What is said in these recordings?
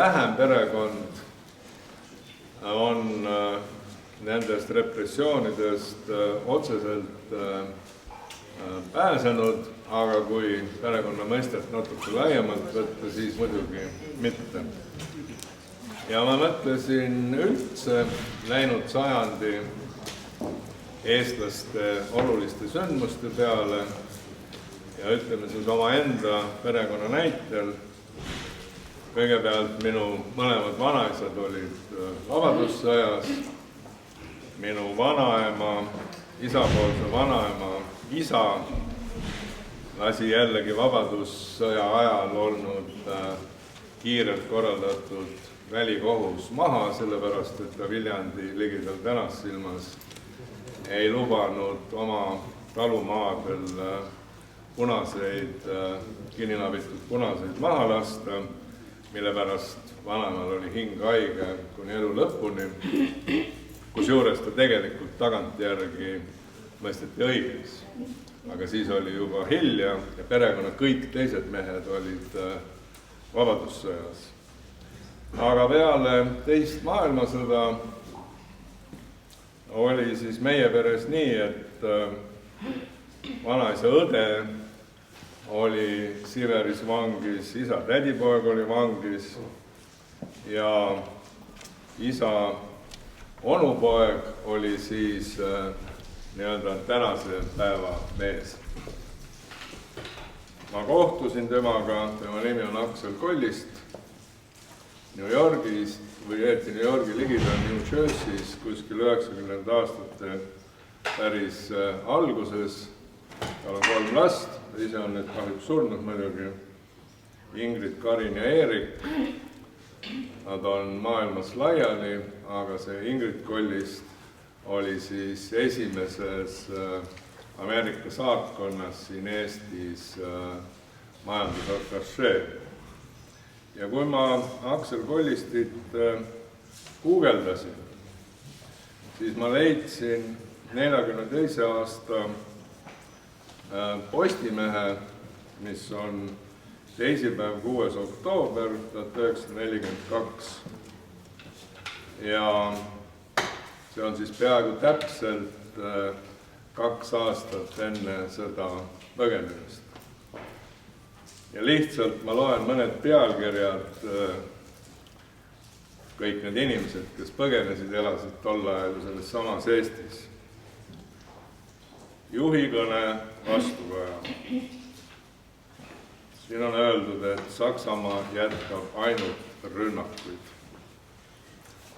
vähem perekond on nendest repressioonidest otseselt pääsenud, aga kui perekonna mõistet natuke laiemalt võtta, siis muidugi mitte. Ja ma mõtlesin üldse läinud sajandi eestlaste oluliste sündmuste peale ja ütleme siis omaenda perekonna näitel. Kõigepealt minu mõlemad vanaisad olid vabadussõjas, minu vanaema, isapoolse vanaema isa lasi jällegi vabadussõja ajal olnud kiirelt korraldatud välikohus maha, sellepärast et ta Viljandi ligidal Tänassilmas ei lubanud oma talumaadel punaseid, kinninabitud punaseid maha lasta, mille pärast vanaemal oli hing haige kuni elu lõpuni, kusjuures ta tegelikult tagantjärgi mõisteti õigeks. Aga siis oli juba hilja ja perekonna kõik teised mehed olid vabadussõjas. Aga peale teist maailmasõda oli siis meie peres nii, et vanaisa õde oli Siveris vangis, isa tädipoeg oli vangis ja isa onupoeg oli siis nii-öelda tänase päeva mees. Ma kohtusin temaga, tema nimi on Aksel Kollist, New Yorgis või New Yorgi ligidal New Jersey's kuskil 90. aastate päris alguses. Tal on 3 last, ise on nüüd kahjuks surnud muidugi, Ingrid, Karin ja Eerik. Nad on maailmas laiali, aga see Ingrid Kollist oli siis esimeses Ameerika saatkonnas siin Eestis majandusatašee. Ja kui ma Aksel Kollistit guugeldasin, siis ma leidsin 42. aasta Postimehe, mis on teisipäev 6. oktoober 1942. Ja see on siis peaaegu täpselt 2 aastat enne seda põgenemist. Ja lihtsalt ma loen mõned pealkirjad, kõik need inimesed, kes põgenesid, elasid tol ajal selles samas Eestis. Juhikõne vastukaja. Siin on öeldud, et Saksamaa jätkab ainult rünnakuid.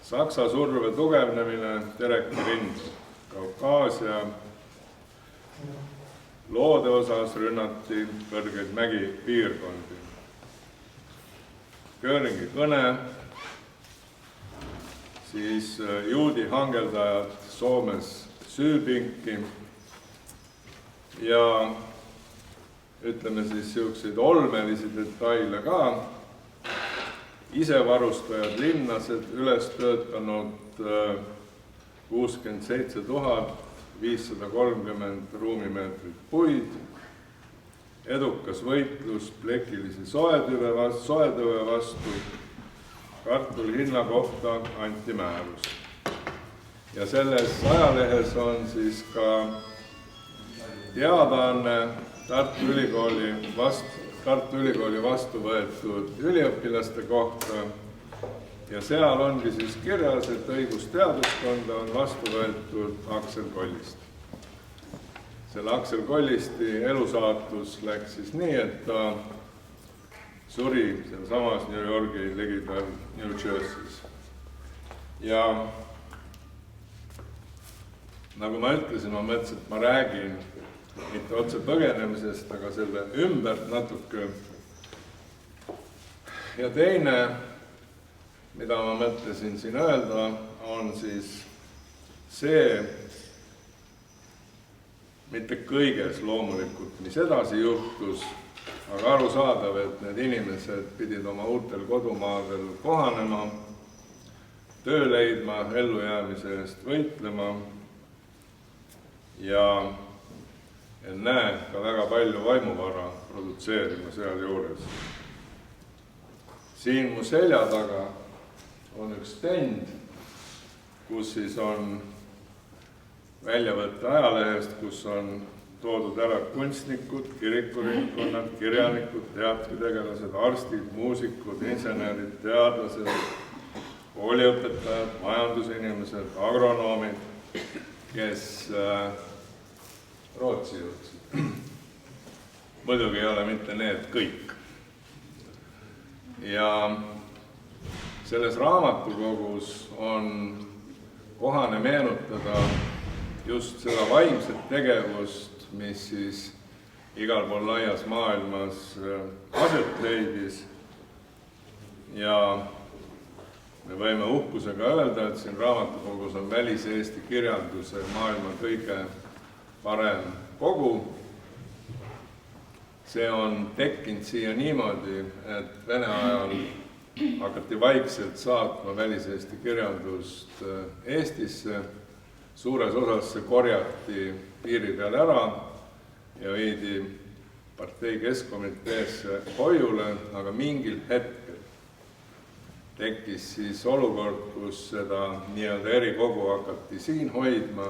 Saksa surve tugevnemine, Tereki rind, Kaukaasia. Loode osas rünnati kõrgeid mägipiirkondi. Göringi kõne, siis juudi hangeldajad Soomes süüpinki ja ütleme siis siukseid olmelisi detaile ka. Isevarustajad linnased üles töötanud 67 530 ruumimeetrit puid, edukas võitlus plekilisi soetõve vastu, kartuli hinna kohta anti määrus. Ja selles ajalehes on siis ka teadaanne Tartu Ülikooli vastu võetud üliõpilaste kohta ja seal ongi siis kirjas, et õigusteaduskonda on vastu võetud Aksel Kollist. Selle Aksel Kollisti elusaatus läks siis nii, et ta suri seal samas New Yorgi ligidal New Jersey's. Ja nagu ma ütlesin, ma mõtlesin, et ma räägin mitte otse põgenemisest, aga selle ümbert natuke. Ja teine, mida ma mõtlesin siin öelda, on siis see, mitte kõiges loomulikult, mis edasi juhtus, aga arusaadav, et need inimesed pidid oma uutel kodumaadel kohanema, töö leidma, ellujäämise eest võitlema ja näe ka väga palju vaimuvara produtseerima seal juures. Siin mu selja taga on üks stend, kus siis on väljavõtte ajalehest, kus on toodud ära kunstnikud, kirikuringkonnad, kirjanikud, teatritegelased, arstid, muusikud, insenerid, teadlased, kooliõpetajad, majandusinimesed, agronoomid, kes Rootsi jõudsid. Muidugi ei ole mitte need kõik. Ja selles raamatukogus on kohane meenutada just seda vaimset tegevust, mis siis igal pool laias maailmas aset leidis. Ja me võime uhkusega öelda, et siin raamatukogus on väliseesti kirjanduse maailma kõige parem kogu. See on tekkinud siia niimoodi, et Vene ajal hakati vaikselt saatma väliseesti kirjandust Eestisse. Suures osas see korjati piiri peal ära ja viidi partei keskkomiteesse hoiule, aga mingil hetkel tekkis siis olukord, kus seda nii-öelda erikogu hakati siin hoidma,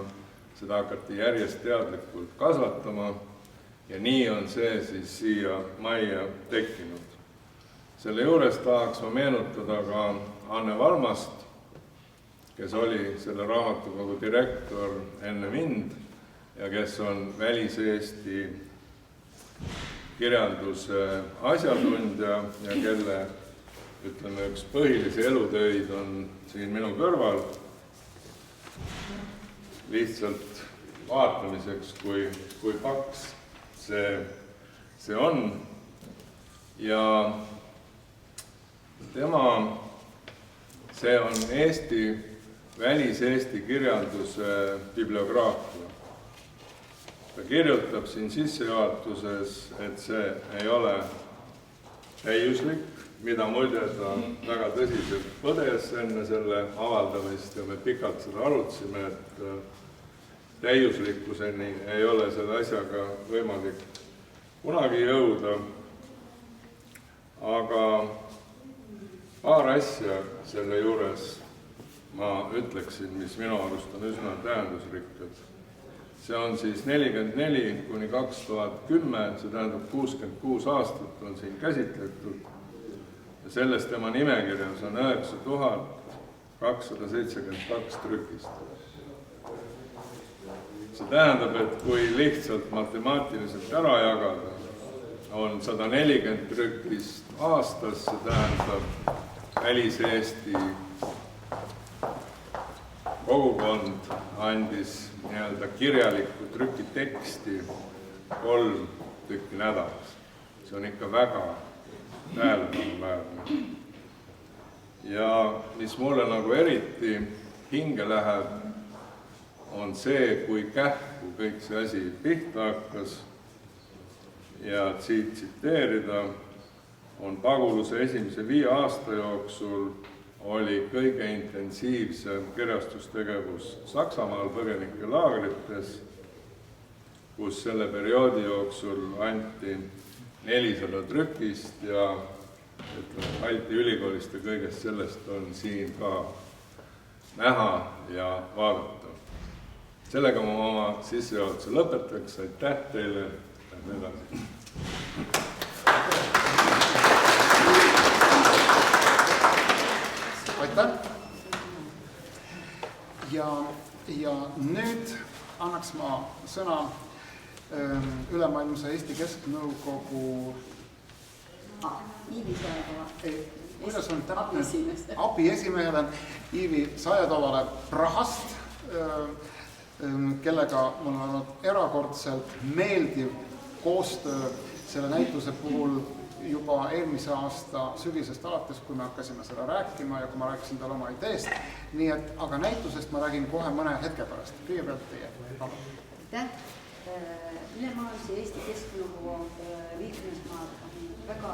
seda hakati järjest teadlikult kasvatama ja nii on see siis siia majja tekkinud. Selle juures tahaks ma meenutada ka Anne Valmast, kes oli selle raamatukogu direktor enne mind ja kes on väliseesti kirjanduse asjatundja ja kelle, ütleme, üks põhilisi elutöid on siin minu kõrval. Lihtsalt vaatamiseks, kui paks see on. Ja see on väliseesti kirjanduse bibliograafia. Ta kirjutab siin sissejuhatuses, et see ei ole täiuslik, mida muide ta väga tõsiselt põdes enne selle avaldamist ja me pikalt seda arutasime, et täiuslikkuseni ei ole selle asjaga võimalik kunagi jõuda. Aga paar asja selle juures ma ütleksin, mis minu arust on üsna tähendusrikkad. See on siis 44 kuni 2010, see tähendab 66 aastat on siin käsitletud ja sellest tema nimekirjas on 9272 trükist. See tähendab, et kui lihtsalt matemaatiliselt ära jagada, on 140 trükist aastas, see tähendab väliseesti kogukond andis nii-öelda kirjalikku trükiteksti 3 tükki nädalas. See on ikka väga tähelepanuväärne. Ja mis mulle nagu eriti hinge läheb, on see, kui kähku kõik see asi pihta hakkas. Ja tsiteerida on Paguluse esimese 5 aasta jooksul oli kõige intensiivsem kirjastustegevus Saksamaal põgenikelaagrites, kus selle perioodi jooksul anti 400 trükist ja Balti ülikoolist ja kõigest sellest on siin ka näha ja vaadata. Sellega ma oma sissejuhatuse lõpetaks. Aitäh teile! Lähme edasi. Aitäh! Ja nüüd annaks ma sõna Ülemaailmse Eesti Kesknõukogu abiesimehele Iivi Saetovale Prahast, kellega mul on olnud erakordselt meeldiv koostöö selle näituse puhul juba eelmise aasta sügisest alates, kui me hakkasime seda rääkima ja kui ma rääkisin talle oma ideest. Nii et, aga näitusest ma räägin kohe mõne hetke pärast. Kõigepealt teie. Aitäh! Ülemaailmse Eesti Kesknõukogu liikmesmaad on väga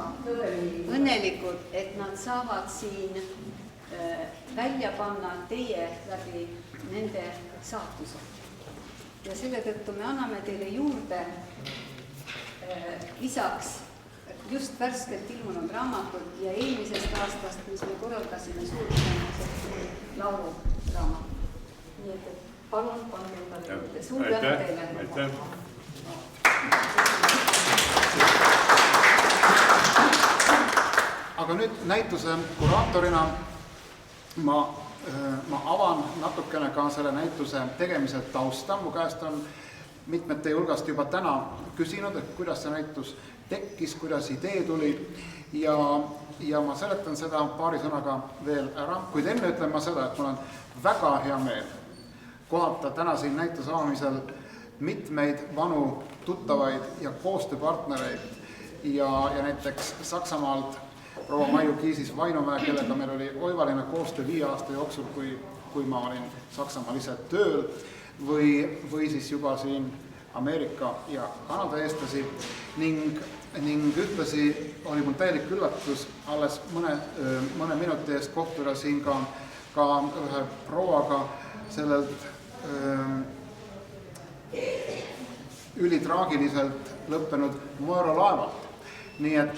õnnelikud, et nad saavad siin välja panna teie läbi nende saatuse. Ja selle tõttu me anname teile juurde lisaks just värskelt ilmunud raamatut ja eelmisest aastast, mis me korraldasime Suurbritannias lauluraamat. Nii et palun pange endale juurde. Suur tänu teile. Aitäh. Aga nüüd näituse kuraatorina ma avan natukene ka selle näituse tegemise tausta. Mu käest on mitmed teie hulgast juba täna küsinud, et kuidas see näitus tekkis, kuidas idee tuli ja ma seletan seda paari sõnaga veel ära, kuid enne ütlen ma seda, et mul on väga hea meel kohata täna siin näituse avamisel mitmeid vanu tuttavaid ja koostööpartnereid ja näiteks Saksamaalt proua Maiu Kiisis-Vainomäe, kellega meil oli oivaline koostöö 5 aasta jooksul, kui ma olin Saksamaal ise tööl, või siis juba siin Ameerika ja Kanada eestlasi ning ühtlasi oli mul täielik üllatus alles mõne minuti eest kohtuda siin ka ühe prouaga sellelt ülitraagiliselt lõppenud Mõõra laevalt. Nii et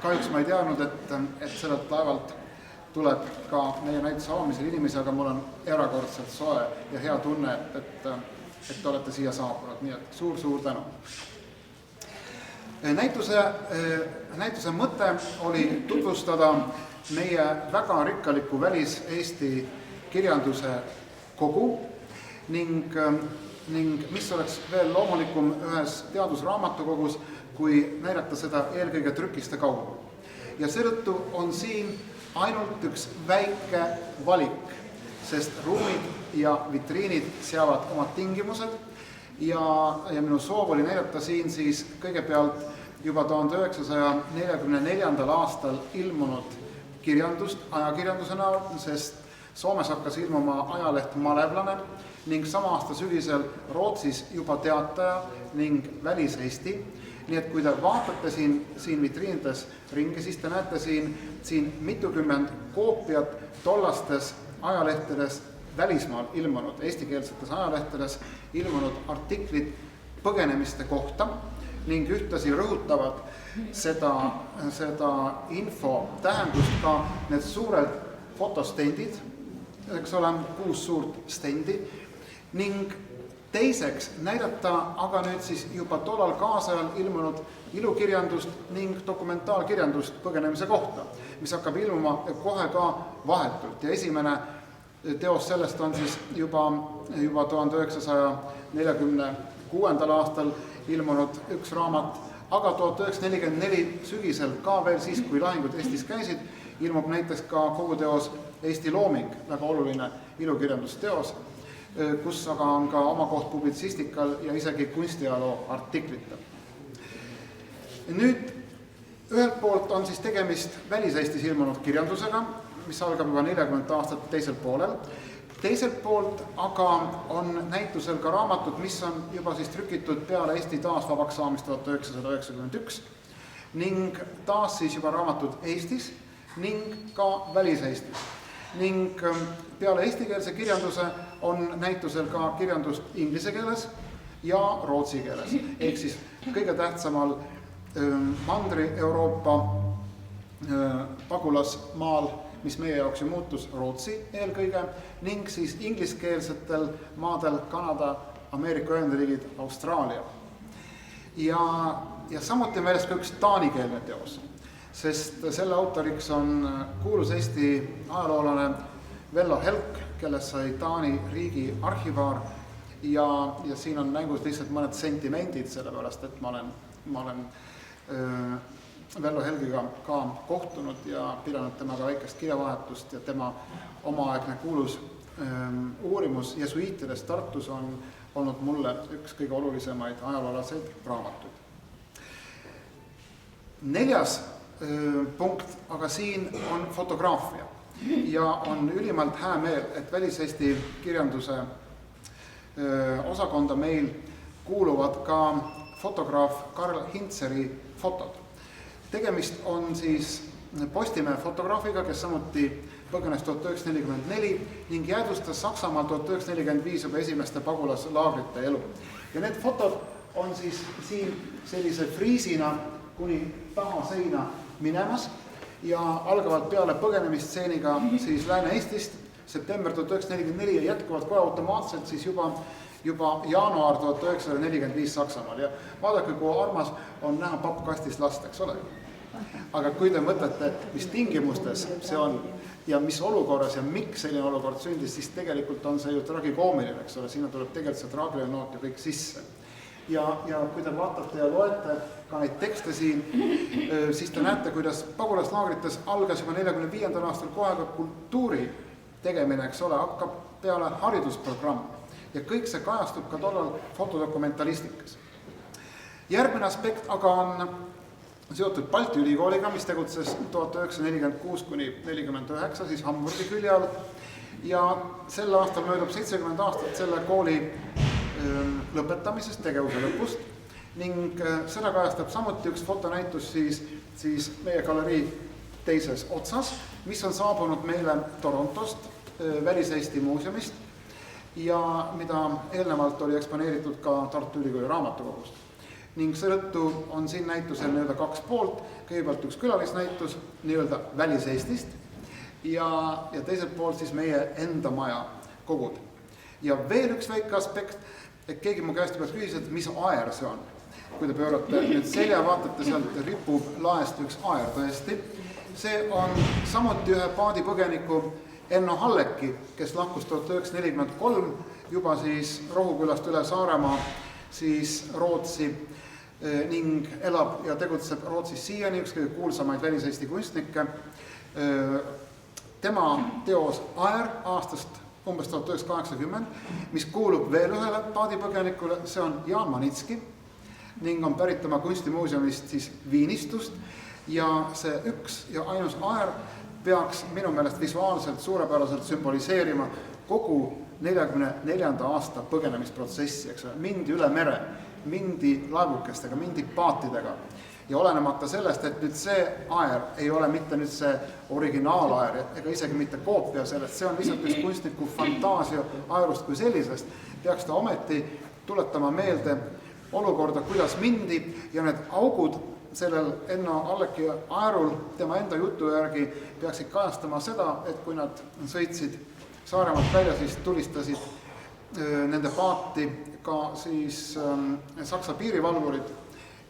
kahjuks ma ei teadnud, et sellelt laevalt tuleb ka meie näituse avamisel inimesi, aga mul on erakordselt soe ja hea tunne, et olete siia saabunud. Nii et suur tänu. Näituse mõte oli tutvustada meie väga rikkalikku välis-Eesti kirjanduse kogu ning mis oleks veel loomulikum ühes teadusraamatukogus, kui näidata seda eelkõige trükiste kaudu. Ja seetõttu on siin ainult üks väike valik, sest ruumid ja vitriinid seavad omad tingimused ja minu soov oli näidata siin siis kõigepealt juba 1944. aastal ilmunud kirjandust ajakirjanduse näol, sest Soomes hakkas ilmuma ajaleht Malevlane ning sama aasta sügisel Rootsis juba Teataja ning Välis-Eesti. Nii et kui te vaatate siin vitriinides ringi, siis te näete siin mitukümmend koopiat tollastes ajalehtedes välismaal ilmunud, eestikeelsetes ajalehtedes ilmunud artiklid põgenemiste kohta ning ühtlasi rõhutavad seda info tähendust ka need suured fotostendid, eks ole, 6 suurt stendi ning teiseks näidata aga nüüd siis juba tollal kaasajal ilmunud ilukirjandust ning dokumentaalkirjandust põgenemise kohta, mis hakkab ilmuma kohe ka vahetult ja esimene teos sellest on siis juba 1946. aastal ilmunud üks raamat, aga 1944 sügisel ka veel siis, kui lahingud Eestis käisid, ilmub näiteks ka kogu teos Eesti looming, väga oluline ilukirjandusteos, kus aga on ka oma koht publitsistikal ja isegi kunstiajaloo artiklitel. Nüüd ühelt poolt on siis tegemist Välis-Eestis ilmunud kirjandusega, mis algab juba 40 aastat teisel poolel. Teiselt poolt aga on näitusel ka raamatud, mis on juba siis trükitud peale Eesti taasvabaks saamist 1991 ning taas siis juba raamatud Eestis ning ka Välis-Eestis. Ning peale eestikeelse kirjanduse on näitusel ka kirjandust inglise keeles ja rootsi keeles. Ehk siis kõige tähtsamal Mandri-Euroopa pagulasmaal, mis meie jaoks ju muutus Rootsi eelkõige, ning siis ingliskeelsetel maadel Kanada, Ameerika Ühendriigid, Austraalia. Ja samuti meeles ka üks taanikeelne teos, sest selle autoriks on kuulus Eesti ajaloolane Vello Helk, kellest sai Taani riigi arhivaar ja siin on mängus lihtsalt mõned sentimendid, sellepärast et ma olen Vello Helgiga ka kohtunud ja pidanud temaga väikest kirjavahetust ja tema omaaegne kuulus uurimus jesuiitidest Tartus on olnud mulle üks kõige olulisemaid ajaloolaseid raamatuid. 4. punkt aga siin on fotograafia ja on ülimalt hää meel, et Välis-Eesti kirjanduse osakonda meil kuuluvad ka fotograaf Karl Hintseri fotod. Tegemist on siis Postimehe fotograafiga, kes samuti põgenes 1944 ning jäädvustas Saksamaal 1945 juba esimeste pagulaslaagrite elu. Ja need fotod on siis siin sellise friisina kuni taha seina minemas ja algavalt peale põgenemistseeniga siis Lääne-Eestist september 1944 ja jätkuvalt kohe automaatselt siis juba jaanuar 1945 Saksamaal ja vaadake, kui armas on näha pappkastist last, eks ole. Aga kui te mõtlete, mis tingimustes see on ja mis olukorras ja miks selline olukord sündis, siis tegelikult on see ju tragikoomiline, eks ole, sinna tuleb tegelikult see traagiline noot ju kõik sisse. Ja kui te vaatate ja loete ka neid tekste siin, siis te näete, kuidas pagulaslaagrites algas juba 45. aastal kohe ka kultuuri tegemine, eks ole, hakkab peale haridusprogramm ja kõik see kajastub ka tollal fotodokumentalistikas. Järgmine aspekt aga on seotud Balti ülikooliga, mis tegutses 1946–49 siis Hamburgi külje all ja sel aastal möödub 70 aastat selle kooli lõpetamisest, tegevuse lõpust ning seda kajastab samuti üks fotonäitus siis meie galerii teises otsas, mis on saabunud meile Torontost, Välis-Eesti muuseumist ja mida eelnevalt oli eksponeeritud ka Tartu Ülikooli raamatukogust. Ning seetõttu on siin näitusel nii-öelda kaks poolt, kõigepealt üks külalisnäitus nii-öelda Välis-Eestist ja teiselt poolt siis meie enda maja kogud. Ja veel üks väike aspekt, et keegi mu käest juba küsis, et mis aer see on. Kui te pöörate nüüd selja, vaatate sealt ripub laest üks aer tõesti. See on samuti ühe paadipõgeniku Enno Halleki, kes lahkus 1943 juba siis Rohukülast üle Saaremaa siis Rootsi ning elab ja tegutseb Rootsis siiani, üks kõige kuulsamaid välis-Eesti kunstnikke. Tema teos Aer aastast umbes 1980, mis kuulub veel ühele paadipõgenikule, see on Jaan Manitski ning on pärit oma kunstimuuseumist siis Viinistust ja see üks ja ainus aer peaks minu meelest visuaalselt suurepäraselt sümboliseerima kogu 44. aasta põgenemisprotsessi, eks ole, mindi üle mere, mindi laevukestega, mindi paatidega ja olenemata sellest, et nüüd see aer ei ole mitte nüüd see originaalaer ega isegi mitte koopia sellest, see on lihtsalt üks kunstniku fantaasia aerust kui sellisest, peaks ta ometi tuletama meelde olukorda, kuidas mindi ja need augud sellel Enno Halleki aerul tema enda jutu järgi peaksid kajastama seda, et kui nad sõitsid Saaremaalt välja, siis tulistasid nende paati ka siis Saksa piirivalvurid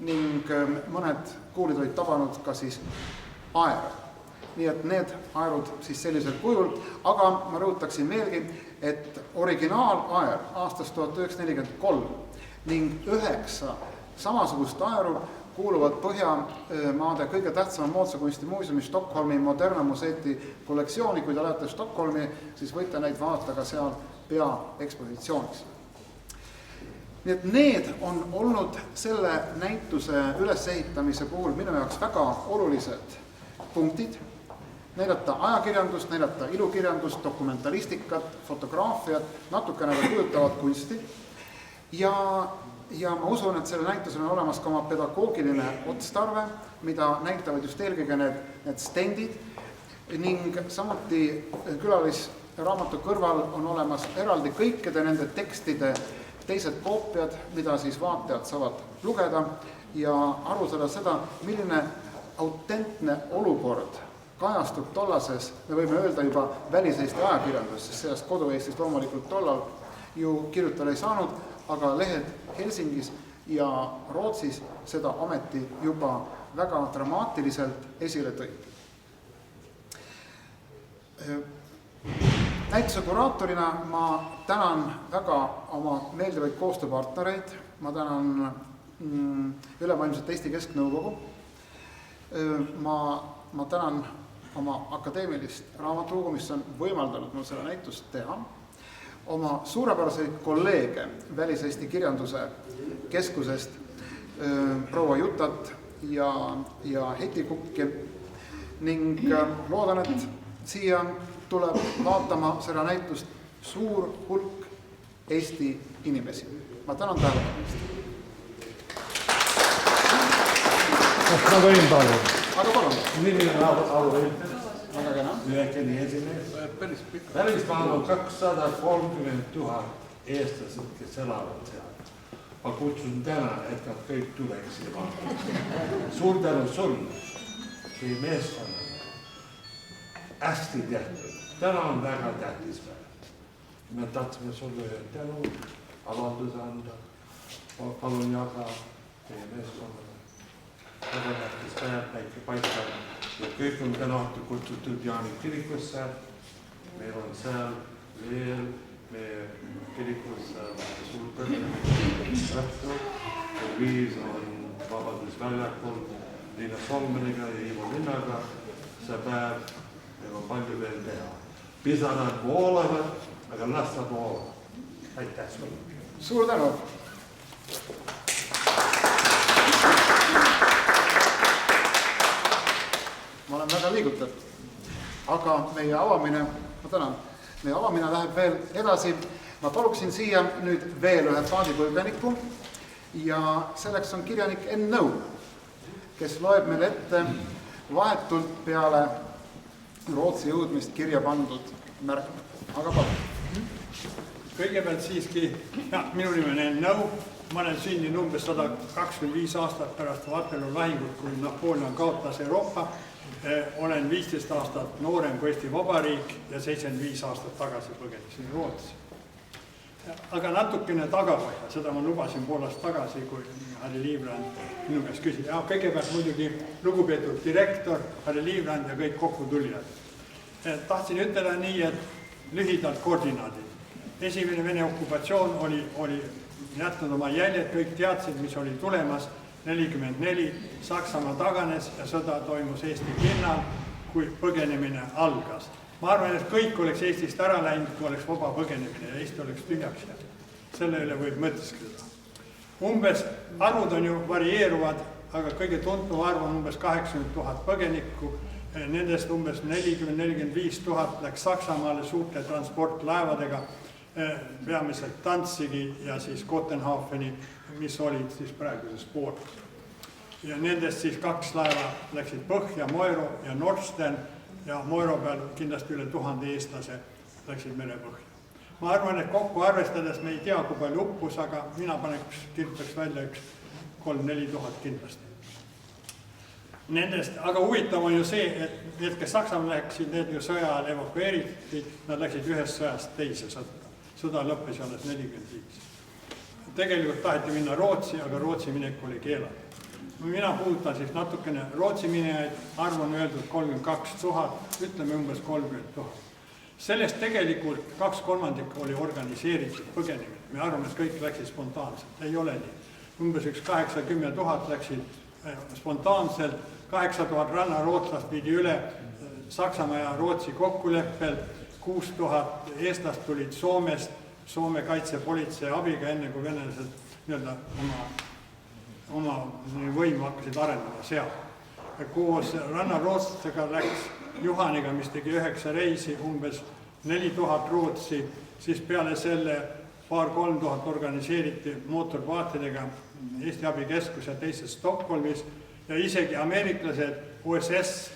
ning mõned kuulid olid tabanud ka siis aer. Nii et need aerud siis sellisel kujul, aga ma rõhutaksin meelgi, et originaalaer aastast 1943 ning 9 samasugust aeru kuuluvad Põhjamaade kõige tähtsama moodsa kunstimuuseumi Stockholmi Moderna Museeti kollektsiooni. Kui te lähete Stockholmi, siis võite neid vaadata ka seal peaekspositsioonis. Nii et need on olnud selle näituse ülesehitamise puhul minu jaoks väga olulised punktid. Näidata ajakirjandust, näidata ilukirjandust, dokumentalistikat, fotograafiat, natukene ka kujutavat kunsti. Ja ma usun, et selle näitusel on olemas ka oma pedagoogiline otstarve, mida näitavad just eelkõige need stendid ning samuti külalisraamatu kõrval on olemas eraldi kõikide nende tekstide teised koopiad, mida siis vaatajad saavad lugeda ja arutada seda, milline autentne olukord kajastub tollases, me võime öelda juba Välis-Eesti ajakirjandus, sest sellest Kodu-Eestist loomulikult tollal ju kirjutada ei saanud, aga lehed Helsingis ja Rootsis seda ometi juba väga dramaatiliselt esile tõid. Näituse kuraatorina ma tänan väga oma meeldivaid koostööpartnereid, ma tänan Ülemaailmset Eesti Kesknõukogu, ma tänan oma akadeemilist raamatukogu, mis on võimaldanud mul selle näitust teha, oma suurepäraseid kolleege Välis-Eesti kirjanduse keskusest, proua Jutat ja Heti Kukki ning loodan, et siia tuleb vaatama seda näitust suur hulk Eesti inimesi. Ma tänan tähelepanu. Kas ma võin palun? Aga palun. Milline auvõim? Väga kena. Ühekeni esimees. Välismaal on 230 000 eestlased, kes elavad seal. ma kutsun täna, et nad kõik tuleksid vaatama. Suur tänu sulle, see meeskonna. Hästi tehtud. Täna on väga tähtis päev. Me tahtsime sulle ühe tänu avalduse anda. Palun jaga teie meeskonnale. Väga tähtis päev, päike paistab. Ja kõik on täna kutsutud Jaani kirikusse. Meil on seal veel meie kirikus suur põgenemine õhtu. Liis on Vabadusväljakul Liina Solmeniga ja Ivo Linnaga. See päev meil on palju veel teha. Pisanad voolavad, aga las nad voolavad. Aitäh sulle. Suur tänu! Ma olen väga liigutatud, aga meie avamine, ma tänan, meie avamine läheb veel edasi. Ma paluksin siia nüüd veel ühe paadipõgeniku ja selleks on kirjanik Enn Nõu, kes loeb meil ette vahetult peale Rootsi jõudmist kirja pandud märkmed. Aga palun. Kõigepealt siiski, minu nimi on Enn Nõu, ma olen sündinud umbes 125 aastat pärast Waterloo lahingut, kui Napoleon kaotas Euroopa. Olen 15 aastat noorem kui Eesti Vabariik ja 75 aastat tagasi põgenesin Rootsi. Aga natukene tagapõhja, seda ma lubasin pool aastat tagasi, kui Harri Liivrand minu käest küsis. Kõigepealt muidugi lugupeetud direktor, Harri Liivrand ja kõik kokkutulijad. Tahtsin ütelda nii, et lühidalt koordinaadid. Esimene Vene okupatsioon oli jätnud oma jäljed, kõik teadsid, mis oli tulemas. 44 Saksamaa taganes ja sõda toimus Eesti pinnal, kui põgenemine algas. Ma arvan, et kõik oleks Eestist ära läinud, kui oleks vaba põgenemine ja Eesti oleks tühjaks jäänud. Selle üle võib mõtiskleda. Umbes arvud on ju varieeruvad, aga kõige tuntum arv on umbes 80 000 põgenikku. Nendest umbes 40-45 000 läks Saksamaale suurte transportlaevadega, peamiselt Danzigi ja siis Kotenhaafeni, mis olid siis praeguses Poolas. Ja nendest siis 2 laeva läksid Põhja, Moiro ja Nordstern ja Moiro peal kindlasti üle 1000 eestlase läksid merepõhja. Ma arvan, et kokku arvestades me ei tea, kui palju uppus, aga mina kirjutaks välja 3-4 000 kindlasti. Nendest, aga huvitav on ju see, et need, kes Saksamaal läksid, need ju sõja ajal evakueeriti, nad läksid ühest sõjast teise sõtta. Sõda lõppes alles 45. Tegelikult taheti minna Rootsi, aga Rootsi minek oli keelatud. Mina puudutan siis natukene Rootsi minejaid, arv on öeldud 32 000, ütleme umbes 30 000. Sellest tegelikult 2/3 oli organiseeritud põgenemine. Me arvame, et kõik läksid spontaanselt. Ei ole nii. Umbes 80 000 läksid spontaanselt, 8000 rannarootlast viidi üle Saksamaa ja Rootsi kokkuleppel, 6000 eestlast tulid Soomest, Soome kaitsepolitsei abiga, enne kui venelased oma võimu hakkasid arendama seal. Koos rannarootlastega läks Juhaniga, mis tegi 9 reisi, umbes 4000 Rootsi, siis peale selle 2000-3000 organiseeriti mootorpaatidega Eesti abikeskus ja teised Stockholmis ja isegi ameeriklased OSS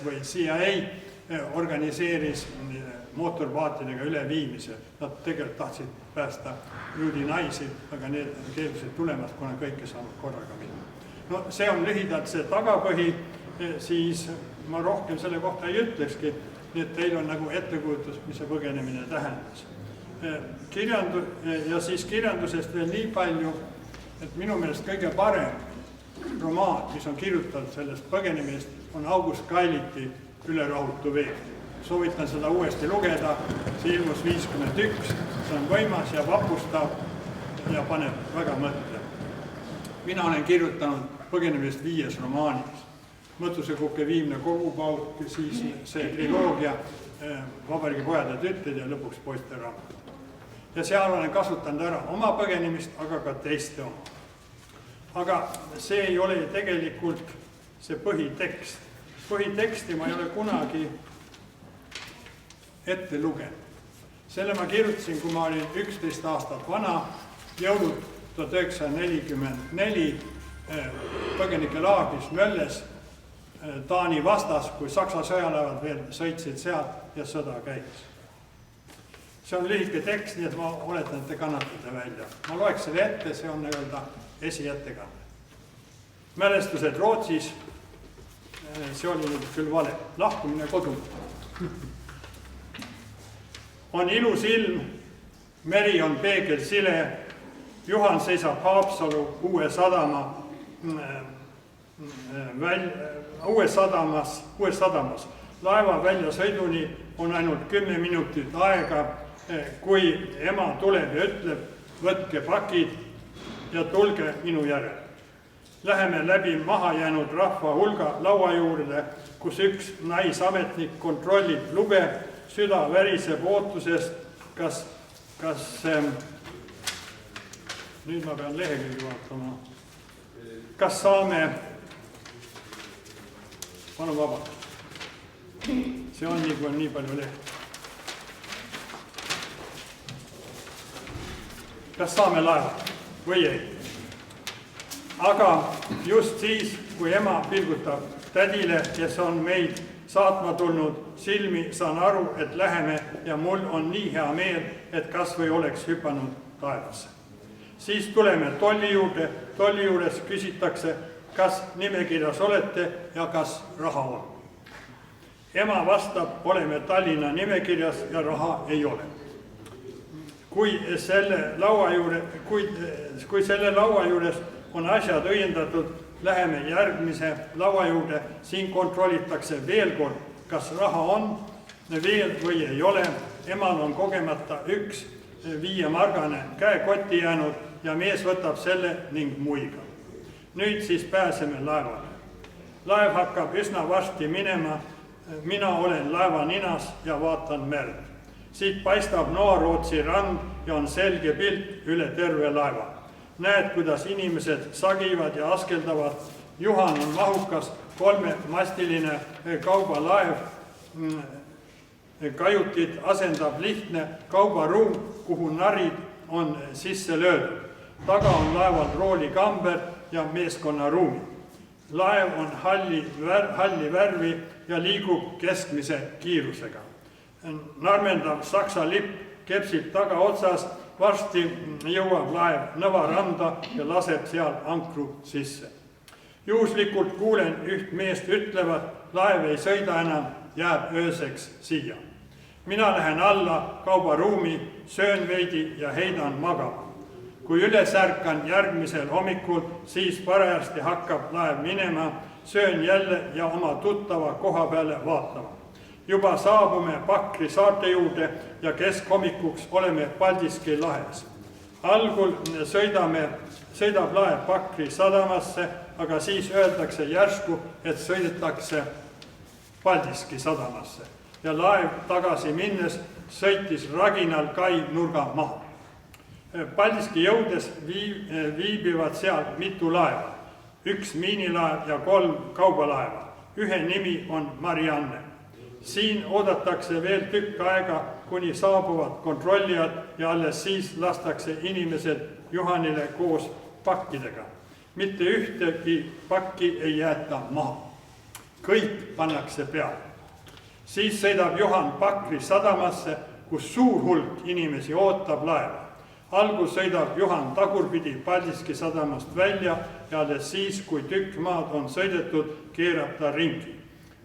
või CIA organiseeris mootorpaatidega üleviimise. Nad tegelikult tahtsid päästa juudi naisi, aga need keeldusid tulemast, kuna kõik ei saanud korraga minna. No see on lühidalt see tagapõhi, siis ma rohkem selle kohta ei ütlekski, nii et teil on nagu ettekujutus, mis see põgenemine tähendas. Ja siis kirjandusest veel nii palju, et minu meelest kõige parem romaan, mis on kirjutatud sellest põgenemist, on August Kailiti Ülerahutu vee. Soovitan seda uuesti lugeda, see ilmus 51, see on võimas ja vapustav ja paneb väga mõtlema. Mina olen kirjutanud põgenemist 5 romaanis. Mõttusekuke viimne kogupauk, siis see triloogia Vabariigi pojad ja tütred ja lõpuks poiste raamat. Ja seal olen kasutanud ära oma põgenemist, aga ka teiste oma. Aga see ei ole tegelikult see põhitekst. Põhiteksti ma ei ole kunagi ette lugenud. Selle ma kirjutasin, kui ma olin 11 aastat vana, jõulud 1944 põgenikelaagris Mölles Taani vastas, kui Saksa sõjalaevad veel sõitsid sealt ja sõda käis. see on lühike tekst, nii et ma oletan, et te kannatate välja. Ma loeks selle ette, see on nii-öelda esiettekanne. Mälestused Rootsis, see oli nüüd küll vale, lahkumine kodumaalt. On ilus ilm, meri on peegelsile, Juhan seisab Haapsalu Uues sadamas. Laeva väljasõiduni on ainult 10 minutit aega, kui ema tuleb ja ütleb, võtke pakid ja tulge minu järel. Läheme läbi maha jäänud rahva hulga laua juurde, kus üks naisametnik kontrollib lube, süda väriseb ootusest, kas nüüd ma pean lehekülgi vaatama, kas saame, palun vabandust, see on nii palju leht. Kas saame laeva või ei? Aga just siis, kui ema pilgutab tädile, kes on meid saatma tulnud silmi, saan aru, et läheme ja mul on nii hea meel, et kas või oleks hüpanud taevasse. Siis tuleme tolli juurde, tolli juures küsitakse, kas nimekirjas olete ja kas raha on. Ema vastab, oleme Tallinna nimekirjas ja raha ei ole. Kui selle laua juures on asjad õiendatud, läheme järgmise laua juurde, siin kontrollitakse veel kord, kas raha on veel või ei ole. Emal on kogemata üks 5-margane käekotti jäänud ja mees võtab selle ning muiga. Nüüd siis pääseme laevale. Laev hakkab üsna varsti minema, mina olen laeva ninas ja vaatan merd. Siit paistab Noa-Rootsi rand ja on selge pilt üle terve laeva. Näed, kuidas inimesed sagivad ja askeldavad. Juhan on mahukas 3-mastiline kaubalaev. Kajutit asendab lihtne kaubaruum, kuhu narid on sisse löödud. Taga on laeval roolikamber ja meeskonnaruumi. Laev on halli värvi ja liigub keskmise kiirusega. Narmendav saksa lipp kepsib tagaotsas, varsti jõuab laev Nõva randa ja laseb seal ankru sisse. Juhuslikult kuulen üht meest ütlevat, laev ei sõida enam, jääb ööseks siia. Mina lähen alla kaubaruumi, söön veidi ja heidan magama. Kui üles ärkan järgmisel hommikul, siis parajasti hakkab laev minema, söön jälle ja oma tuttava koha peale vaatama. Juba saabume Pakri saarte juurde ja keskhommikuks oleme Paldiski lahes. Algul sõidab laev Pakri sadamasse, aga siis öeldakse järsku, et sõidetakse Paldiski sadamasse. Ja laev tagasi minnes sõitis raginal kai nurga maha. Paldiski jõudes viibivad seal mitu laeva, 1 miinilaev ja 3 kaubalaeva. Ühe nimi on Marianne. Siin oodatakse veel tükk aega, kuni saabuvad kontrollijad ja alles siis lastakse inimesed Juhanile koos pakkidega. Mitte ühtegi pakki ei jäeta maha. Kõik pannakse peale. Siis sõidab Juhan Pakri sadamasse, kus suur hulk inimesi ootab laeva. Algus sõidab Juhan tagurpidi Paldiski sadamast välja ja alles siis, kui tükk maad on sõidetud, keerab ta ringi.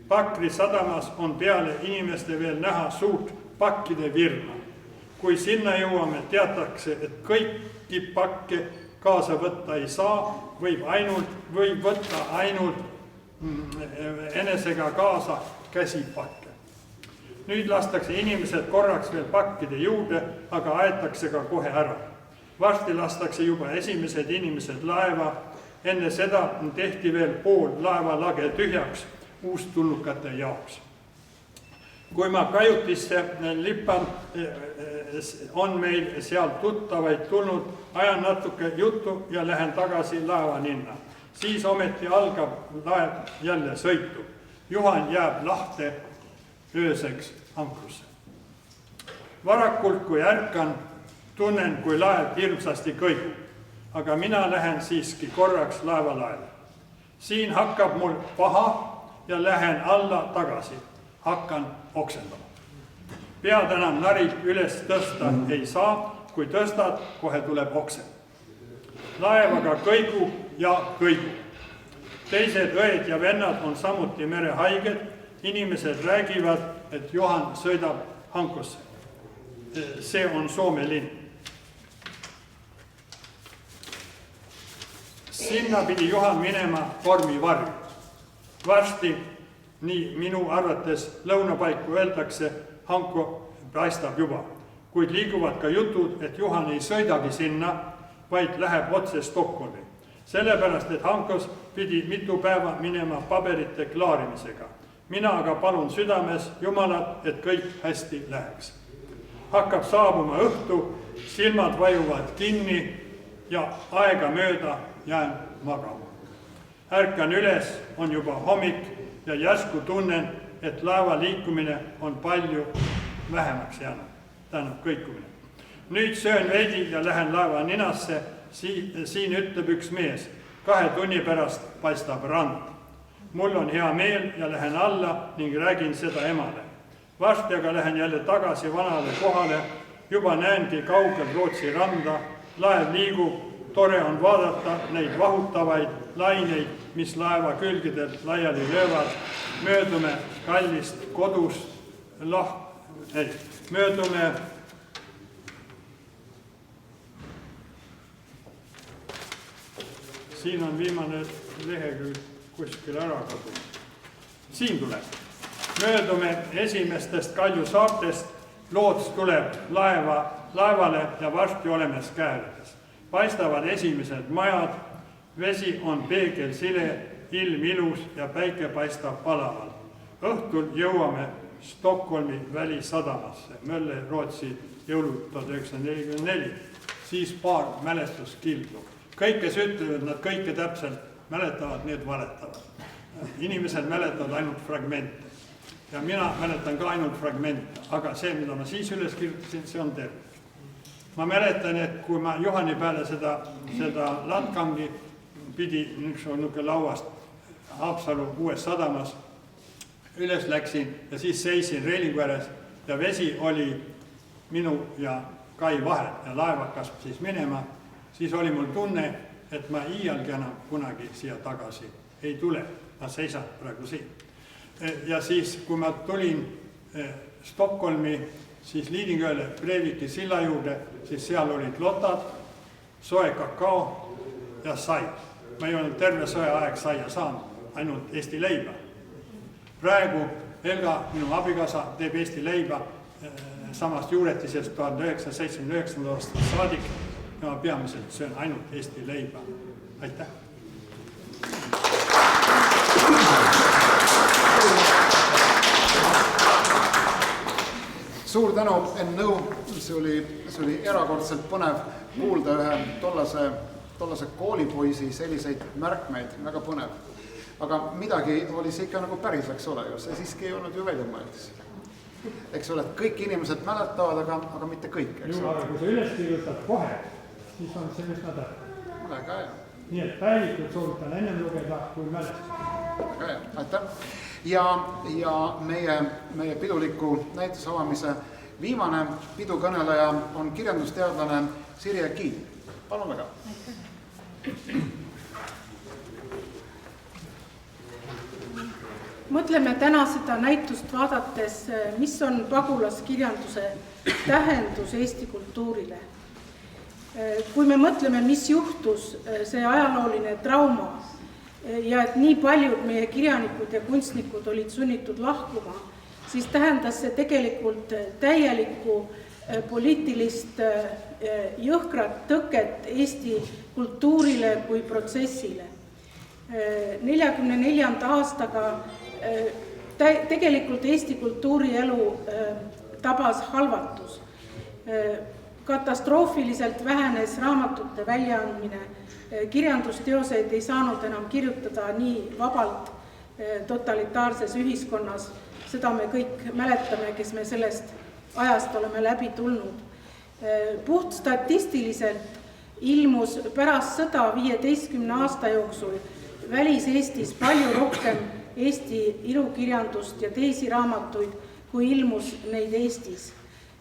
Pakri sadamas on peale inimeste veel näha suurt pakkide virma. Kui sinna jõuame, teatakse, et kõiki pakke kaasa võtta ei saa, võib võtta ainult enesega kaasa käsipakke. Nüüd lastakse inimesed korraks veel pakkide juurde, aga aetakse ka kohe ära. Varsti lastakse juba esimesed inimesed laeva, enne seda tehti veel pool laevalage tühjaks uustulnukate jaoks. Kui ma kajutisse lippan, on meil sealt tuttavaid tulnud, ajan natuke juttu ja lähen tagasi laevaninna. Siis ometi algab laev jälle sõitu. Juhan jääb lahte ööseks ankrusse. Varakult, kui ärkan, tunnen, kui laev hirmsasti kõigub, aga mina lähen siiski korraks laevalaele. Siin hakkab mul paha ja lähen alla tagasi. Hakkan oksendama. Pead enam narilt üles tõsta ei saa, kui tõstad, kohe tuleb okse. Laevaga kõigub ja kõigub. Teised õed ja vennad on samuti merehaiged. Inimesed räägivad, et Johan sõidab Hankosse. See on Soome linn. Sinna pidi Johan minema tormivarju. Varsti, nii minu arvates lõunapaiku öeldakse, Hanko paistab juba. Kuid liiguvad ka jutud, et Johan ei sõidagi sinna, vaid läheb otse Stockholmi. Sellepärast, et Hankos pidi mitu päeva minema paberite klaarimisega. Mina aga palun südames Jumalat, et kõik hästi läheks. Hakkab saabuma õhtu, silmad vajuvad kinni ja aega mööda jään magama. Ärkan üles, on juba hommik ja järsku tunnen, et laeva liikumine on palju vähemaks jäänud. Tähendab kõikumine. Nüüd söön veidi ja lähen laeva ninasse. Siin ütleb üks mees. 2 tunni pärast paistab rand. Mul on hea meel ja lähen alla ning räägin seda emale. Varsti aga lähen jälle tagasi vanale kohale. Juba näengi kaugel Rootsi randa. Laev liigub. Tore on vaadata neid vahutavaid laineid, mis laeva külgedelt laiali löövad. Möödume kallist kodust möödume siin on viimane lehekülg kuskil ära kadunud. Siin tuleb. Möödume esimestest Kalju saartest. Loots tuleb laevale ja varsti oleme Skäärides. Paistavad esimesed majad. Vesi on peegelsile, ilm ilus ja päike paistab palavalt. Õhtul jõuame Stockholmi välisadamasse. Mölle Rootsi jõulud 1944. Siis paar mälestuskildu. Kõik, kes ütlevad, nad kõike täpselt mäletavad, need valetavad. Inimesed mäletavad ainult fragmente. Ja mina mäletan ka ainult fragmente. Aga see, mida ma siis üles kirjutasin, see on terve. Ma mäletan, et kui ma Johani peale seda landgangi pidi niisugune lauast Haapsalu uues sadamas üles läksin ja siis seisin reilingu ääres ja vesi oli minu ja kai vahel ja laev hakkas siis minema, siis oli mul tunne, et ma iialgi enam kunagi siia tagasi ei tule. Ma seisan praegu siin. Ja siis, kui ma tulin Stockholmi, siis Liidingööle Breiviki silla juurde, siis seal olid lotad, soe kakao ja sai. Ma ei olnud terve sõja aeg saia saanud, ainult Eesti leiba. Praegu Helga, minu abikaasa, teeb Eesti leiba samast juuretisest 1979. aastast saadik ja ma peamiselt söön ainult Eesti leiba. Aitäh! Suur tänu, Enn Nõu, see oli erakordselt põnev kuulda ühe tollase koolipoisi selliseid märkmeid, väga põnev. Aga midagi oli see ikka nagu päris, eks ole ju, see siiski ei olnud ju väljamõeldis. Eks ole, et kõik inimesed mäletavad, aga mitte kõik, eks ole. Kui sa üles kirjutad kohe, siis on see üsna täpne. Väga hea. Nii et päevikud soovitan ennem lugeda kui mälestus. Väga hea, aitäh. Ja meie piduliku näituse avamise viimane pidukõneleja on kirjandusteadlane Sirje Kiin. Palun väga. Mõtleme täna seda näitust vaadates, mis on pagulaskirjanduse tähendus Eesti kultuurile. Kui me mõtleme, mis juhtus see ajalooline trauma ja et nii paljud meie kirjanikud ja kunstnikud olid sunnitud lahkuma, siis tähendas see tegelikult täielikku poliitilist jõhkrat tõket Eesti kultuurile kui protsessile. 44. aastaga tegelikult Eesti kultuurielu tabas halvatus. Katastroofiliselt vähenes raamatute väljaandmine, kirjandusteoseid ei saanud enam kirjutada nii vabalt totalitaarses ühiskonnas. Seda me kõik mäletame, kes me sellest ajast oleme läbi tulnud. Puht statistiliselt ilmus pärast sõda 15 aasta jooksul välis-Eestis palju rohkem Eesti ilukirjandust ja teisi raamatuid kui ilmus neid Eestis.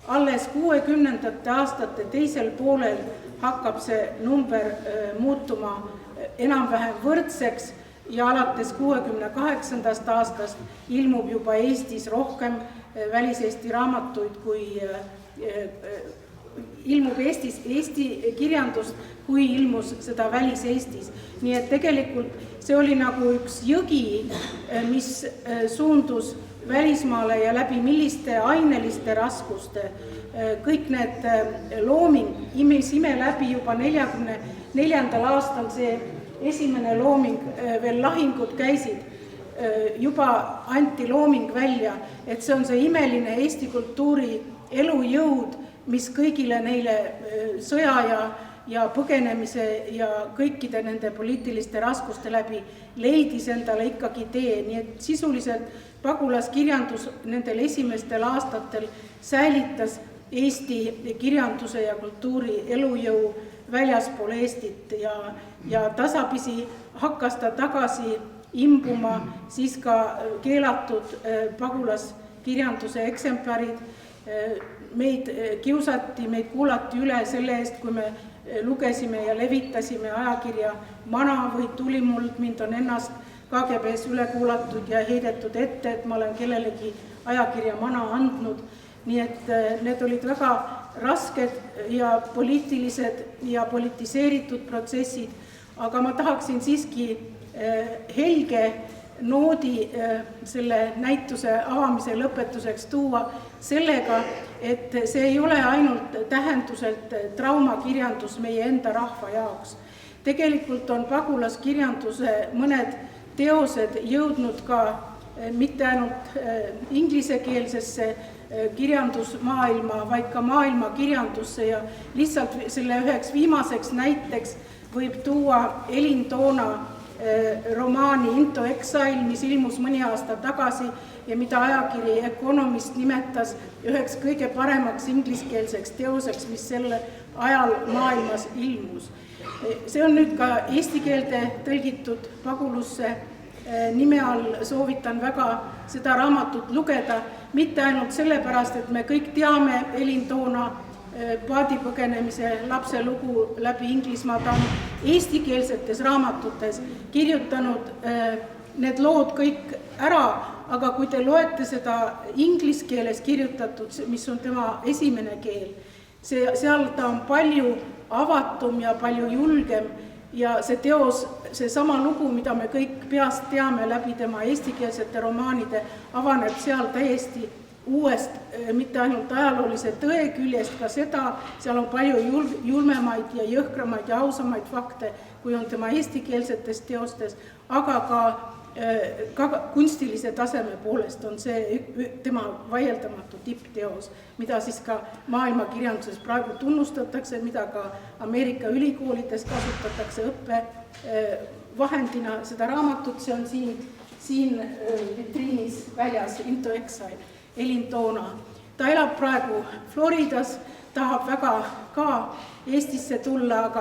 Alles 60. aastate teisel poolel hakkab see number muutuma enam-vähem võrdseks ja alates 68. aastast ilmub juba Eestis rohkem väliseesti raamatuid, kui ilmub Eestis Eesti kirjandust, kui ilmus seda väliseestis. Nii et tegelikult see oli nagu üks jõgi, mis suundus välismaale ja läbi milliste aineliste raskuste. Kõik need looming, ime läbi juba 44. aastal see esimene looming, veel lahingud käisid, juba anti looming välja, et see on see imeline Eesti kultuuri elujõud, mis kõigile neile sõja ja põgenemise ja kõikide nende poliitiliste raskuste läbi leidis endale ikkagi tee, nii et sisuliselt pagulaskirjandus nendel esimestel aastatel säilitas Eesti kirjanduse ja kultuuri elujõu väljaspool Eestit ja tasapisi hakkas ta tagasi imbuma siis ka keelatud pagulaskirjanduse eksemplarid. Meid kiusati, meid kuulati üle selle eest, kui me lugesime ja levitasime ajakirja Mana või Tulimuld, mind on ennast KGB-s üle kuulatud ja heidetud ette, et ma olen kellelegi ajakirja Mana andnud. Nii et need olid väga rasked ja poliitilised ja politiseeritud protsessid, aga ma tahaksin siiski helge noodi selle näituse avamise lõpetuseks tuua sellega, et see ei ole ainult tähenduselt traumakirjandus meie enda rahva jaoks. Tegelikult on pagulaskirjanduse mõned teosed jõudnud ka mitte ainult inglisekeelsesse kirjandusmaailma, vaid ka maailma kirjandusse ja lihtsalt selle üheks viimaseks näiteks võib tuua Elin Toona romaani Into Exile, mis ilmus mõni aasta tagasi ja mida ajakiri Economist nimetas üheks kõige paremaks ingliskeelseks teoseks, mis selle ajal maailmas ilmus. See on nüüd ka eesti keelde tõlgitud Pagulusse nime all, soovitan väga seda raamatut lugeda, mitte ainult sellepärast, et me kõik teame Elin Toona paadipõgenemise lapse lugu läbi Inglismaa, ta on eestikeelsetes raamatutes kirjutanud need lood kõik ära, aga kui te loete seda inglise keeles kirjutatud, mis on tema esimene keel, seal ta on palju avatum ja palju julgem ja see teos, see sama lugu, mida me kõik peast teame läbi tema eestikeelsete romaanide, avaneb seal täiesti uuest, mitte ainult ajaloolise tõe küljest, ka seda, seal on palju julmemaid ja jõhkramaid ja ausamaid fakte, kui on tema eestikeelsetes teostes, aga ka kunstilise taseme poolest on see tema vaieldamatu tippteos, mida siis ka maailma kirjanduses praegu tunnustatakse, mida ka Ameerika ülikoolides kasutatakse õppevahendina. Seda raamatut, see on siin vitriinis väljas, Into Exile, Elin Toona. Ta elab praegu Floridas, tahab väga ka Eestisse tulla,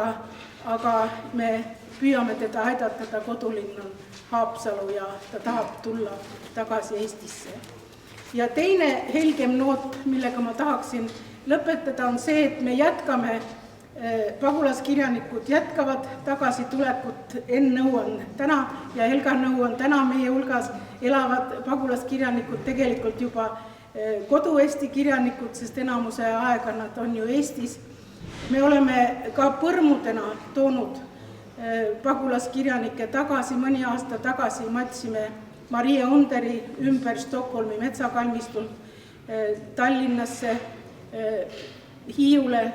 aga me püüame teda aidata, ta kodulinn on Haapsalu ja ta tahab tulla tagasi Eestisse. Ja teine helgem noot, millega ma tahaksin lõpetada, on see, et me jätkame, pagulaskirjanikud jätkavad tagasitulekut. Enn Nõuan täna ja Helga Nõuan täna meie hulgas elavad pagulaskirjanikud tegelikult juba kodu-eesti kirjanikud, sest enamuse aega nad on ju Eestis. Me oleme ka põrmudena toonud pagulaskirjanikke tagasi, mõni aasta tagasi matsime Marie Underi ümber Stockholmi metsakalmistult Tallinnasse, Hiiule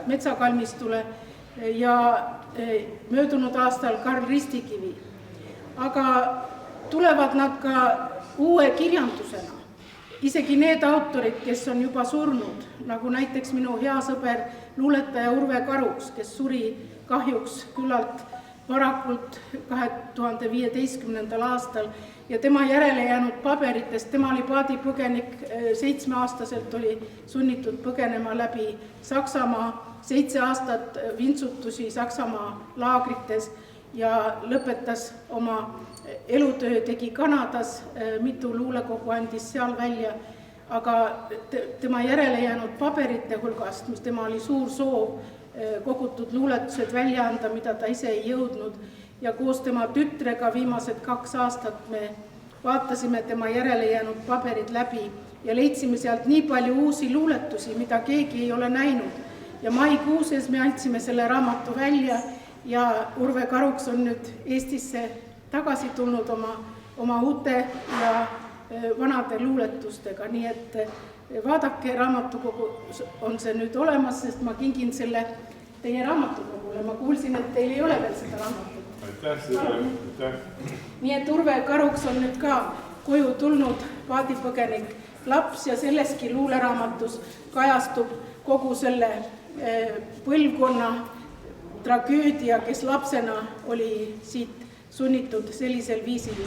metsakalmistule ja möödunud aastal Karl Ristikivi. Aga tulevad nad ka uue kirjandusena. Isegi need autorid, kes on juba surnud, nagu näiteks minu hea sõber luuletaja Urve Karuks, kes suri kahjuks küllalt varakult 2015. aastal ja tema järele jäänud paberitest, tema oli paadipõgenik, 7-aastaselt oli sunnitud põgenema läbi Saksamaa, 7 aastat vintsutusi Saksamaa laagrites ja lõpetas oma elutöö, tegi Kanadas, mitu luulekogu andis seal välja, aga tema järele jäänud paberite hulgast, mis tema oli suur soov kogutud luuletused välja anda, mida ta ise ei jõudnud, ja koos tema tütrega viimased 2 aastat me vaatasime tema järele jäänud paberid läbi ja leidsime sealt nii palju uusi luuletusi, mida keegi ei ole näinud. Ja maikuuses me andsime selle raamatu välja ja Urve Karuks on nüüd Eestisse tagasi tulnud oma uute ja vanade luuletustega, nii et vaadake, raamatukogus on see nüüd olemas, sest ma kingin selle teie raamatukogule. Ma kuulsin, et teil ei ole veel seda raamatut. Aitäh. Nii et Urve Karuks on nüüd ka koju tulnud paadipõgenik laps ja selleski luuleraamatus kajastub kogu selle põlvkonna tragöödia, kes lapsena oli siit sunnitud sellisel viisil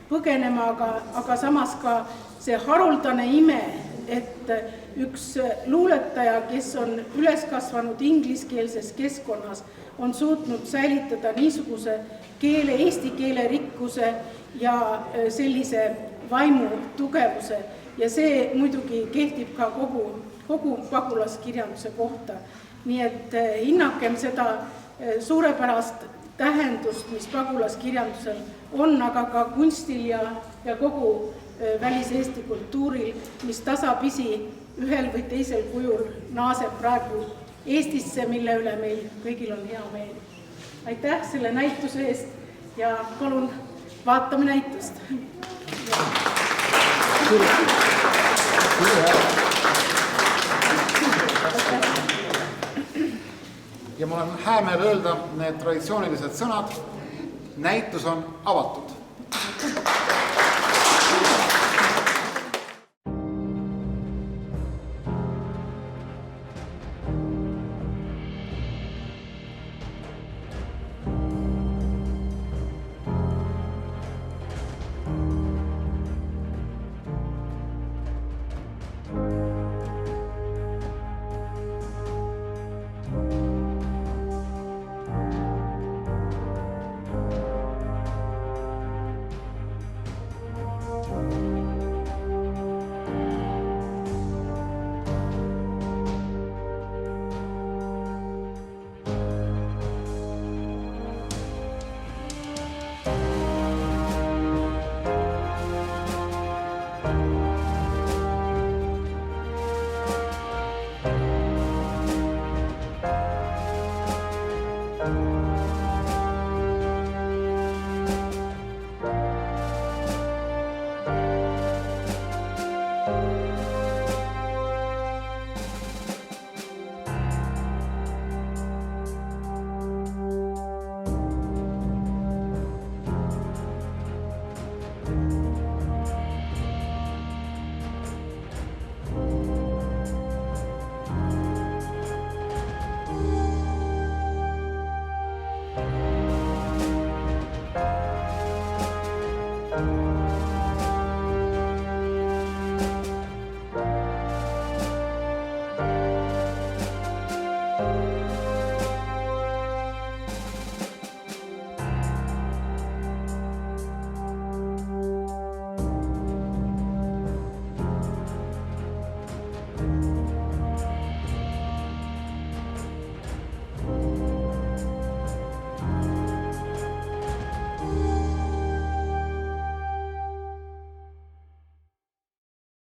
põgenema, aga samas ka see haruldane ime, et üks luuletaja, kes on üles kasvanud ingliskeelses keskkonnas, on suutnud säilitada niisuguse keele, eesti keele rikkuse ja sellise vaimu tugevuse. Ja see muidugi kehtib ka kogu pagulaskirjanduse kohta. Nii et hinnakem seda suurepärast tähendust, mis pagulaskirjandusel on, aga ka kunstil ja kogu välis-Eesti kultuuril, mis tasapisi ühel või teisel kujul naaseb praegu Eestisse, mille üle meil kõigil on hea meel. Aitäh selle näituse eest ja palun vaatame näitust. Ja mul on hää meel öelda need traditsioonilised sõnad. Näitus on avatud.